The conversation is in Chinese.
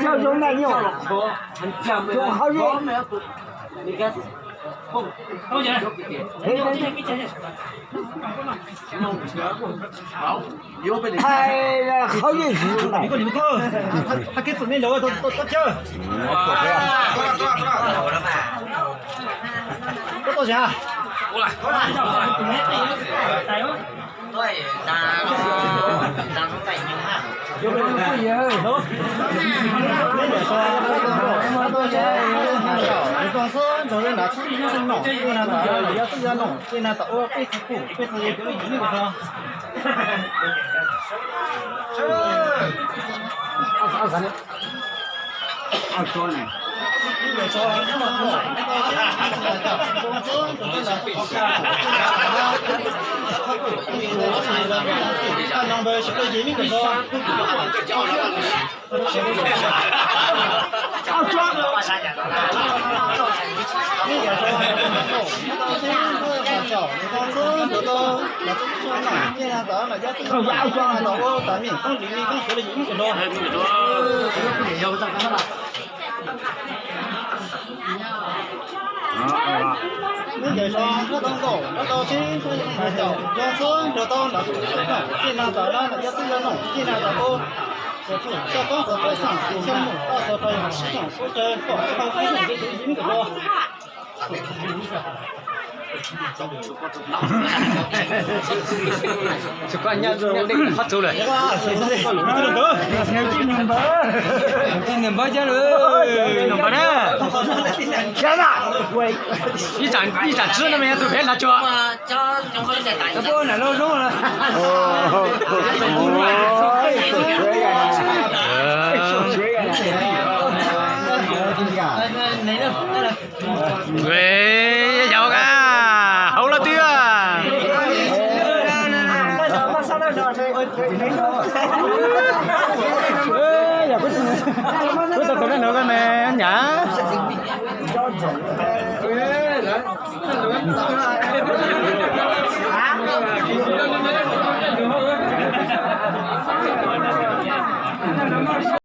叫中耐用，中好运。太好运气来。你们他给子面聊都叫。多少钱啊？过来。对，当中在银行。有没有会员？你光是昨天拿出去就是弄，今天早上也要自己弄，今天早上被子裤，被子也给我一个说。20呢。你说我当狗，我到青春来走，要村就到那尽量找那要自己弄，尽量找多。我处小刚和对象项目，到时候可以市场收着，到后面就一个多。就关键是那个发走了。今年包家了，弄不了。天哪！一盏纸那么样都可以拿脚。这不难弄弄了。对，要干，好了对啊。呀，不是这边那个没娘。